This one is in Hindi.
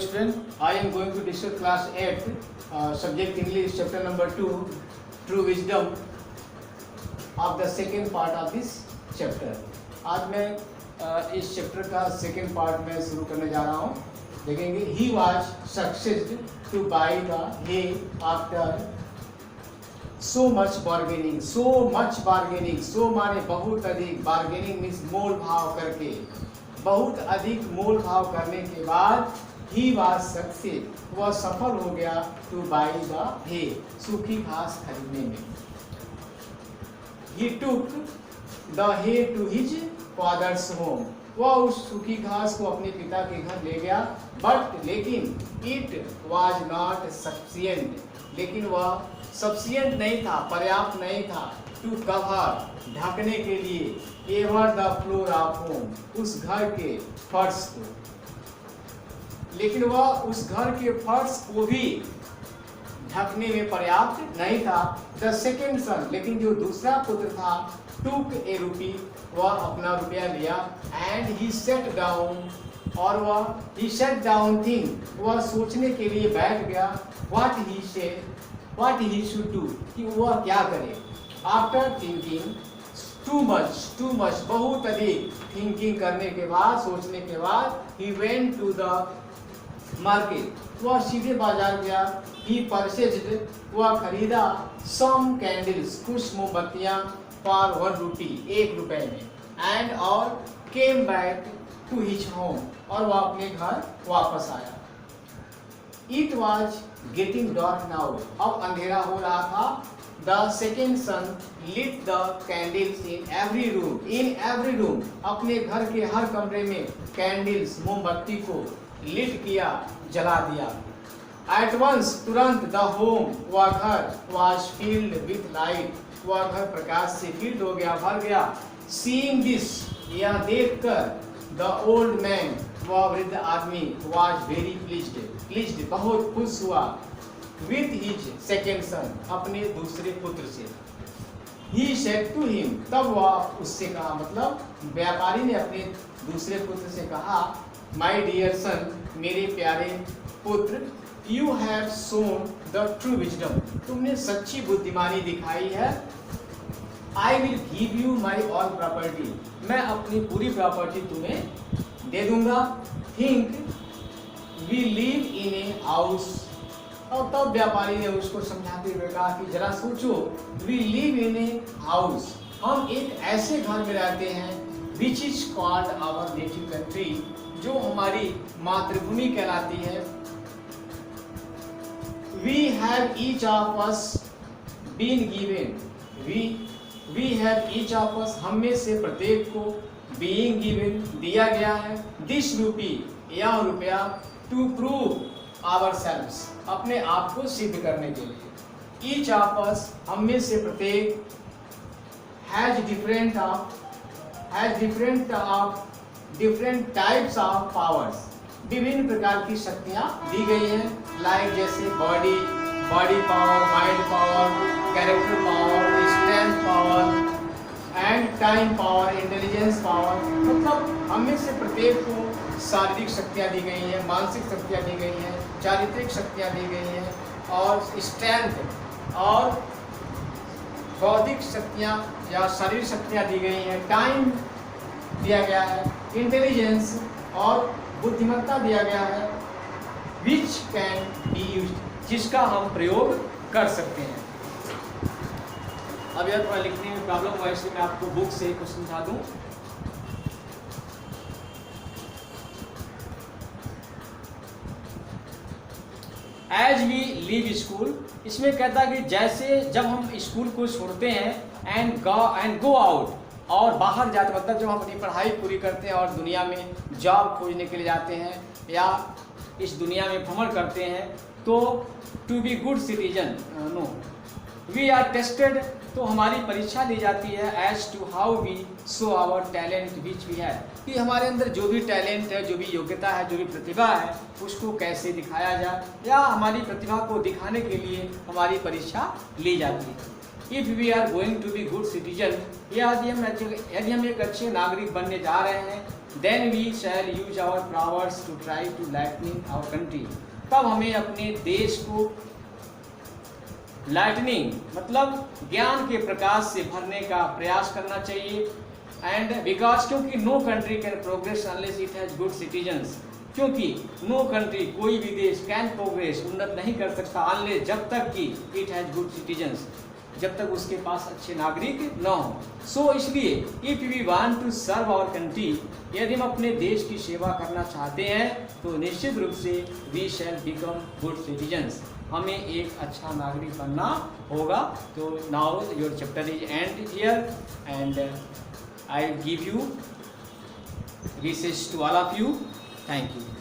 student, I am going to discuss class 8, subject English, chapter number 2, True Wisdom of the second part of this chapter. आज मैं इस चैप्टर का सेकेंड पार्ट में शुरू करने जा रहा हूँ. देखेंगे he was succeeded to buy the hay after so much bargaining. So माने बहुत अधिक, bargaining means मोल भाव करके, बहुत अधिक मोल भाव करने के बाद he was succeed, वह सफल हो गया to buy the hay, सूखी घास खरीदने में. He took the hay to his father's home, वह उस सूखी घास को अपने पिता के घर ले गया. लेकिन it was not sufficient, लेकिन वह sufficient नहीं था, पर्याप्त नहीं था to cover, ढकने के लिए ever the floor of home, उस घर के फर्श को. लेकिन वह उस घर के फर्श को भी ढकने में पर्याप्त नहीं था. The second son, लेकिन जो दूसरा पुत्र था, took a rupee, वह अपना रुपया लिया. And he sat down, और वह he sat down think, वह सोचने के लिए बैठ गया. What he should do, कि वह क्या करे. After thinking too much, बहुत अधिक thinking करने के बाद, सोचने के बाद, he went to the market, वह सीधे बाजार गया. He purchased, वह खरीदा some candles, कुछ मोमबत्तियां for 1 rupee, 1 रुपए में. And और came back to his home, और वह अपने घर वापस आया. It was getting dark now, अब अंधेरा हो रहा था. The second son lit the candles in every room, अपने घर के हर कमरे में candles, मोमबत्ती को lit किया, जला दिया. At once, तुरंत the home, वह घर was filled with light, वह घर प्रकाश से filled हो गया, भर गया. Seeing this, यह देखकर the old man, वह वृद्ध आदमी was very pleased, बहुत खुश हुआ. With his second son, अपने दूसरे पुत्र से. He said to him, तब वह उससे कहा, मतलब व्यापारी ने अपने दूसरे पुत्र से कहा, My dear son, मेरे प्यारे पुत्र, you have shown the true wisdom, तुमने सच्ची बुद्धिमानी दिखाई है. I will give you my all property, मैं अपनी पूरी प्रॉपर्टी तुम्हें दे दूंगा. Think, we live in a house, और तब व्यापारी ने उसको समझाते हुए कहा कि जरा सोचो, we live in a house, हम एक ऐसे घर में रहते हैं, which is called our native country, जो हमारी मातृभूमि कहलाती है. We have each of us been given, we have each of us, हम में से प्रत्येक को being given, दिया गया है. This rupee, यह रुपया, to prove ourselves, अपने आप को सिद्ध करने के लिए. Each of us, हम में से प्रत्येक, has different types of powers, विभिन्न प्रकार की शक्तियाँ दी गई हैं. लाइक जैसे body power, mind power, character power, strength power and time power, intelligence power. मतलब हम में से प्रत्येक को शारीरिक शक्तियाँ दी गई हैं, मानसिक शक्तियाँ दी गई हैं, चारित्रिक शक्तियाँ दी गई हैं, और स्ट्रेंथ और बौद्धिक शक्तियाँ या शारीरिक शक्तियाँ दी गई हैं. टाइम दिया गया है, इंटेलिजेंस और बुद्धिमत्ता दिया गया है. विच कैन बी यूज्ड, जिसका हम प्रयोग कर सकते हैं. अब यह थोड़ा लिखने में प्रॉब्लम हुआ, इसलिए मैं आपको बुक से कुछ समझा दूं. एज वी लीव स्कूल, इसमें कहता है कि जैसे जब हम स्कूल को छोड़ते हैं एंड गो आउट, और बाहर जाते, मतलब जब हम अपनी पढ़ाई पूरी करते हैं और दुनिया में जॉब खोजने के लिए जाते हैं या इस दुनिया में भ्रमण करते हैं, तो to be good citizen, no, we are tested, तो हमारी परीक्षा ली जाती है. As to how we show our talent which we have, कि हमारे अंदर जो भी टैलेंट है, जो भी योग्यता है, जो भी प्रतिभा है, उसको कैसे दिखाया जाए, या हमारी प्रतिभा को दिखाने के लिए हमारी परीक्षा ली जाती है. If we are going to be good citizen, यदि हम एक अच्छे नागरिक बनने जा रहे हैं, then we shall use our powers to try to lightning our country. तब हमें अपने देश को लाइटनिंग मतलब ज्ञान के प्रकाश से भरने का प्रयास करना चाहिए। एंड बिकॉज क्योंकि no country can progress unless it has good citizens, क्योंकि नो कंट्री कोई भी देश कैन प्रोग्रेस उन्नत नहीं कर सकता अनलेस जब तक कि इट हैज गुड सिटीजन्स, जब तक उसके पास अच्छे नागरिक न हो। सो इसलिए if we want to serve our country, यदि हम अपने देश की सेवा करना चाहते हैं तो निश्चित रूप से we shall become good citizens, हमें एक अच्छा नागरिक बनना होगा। तो now your chapter is end here and I give you recess to all of you. Thank you.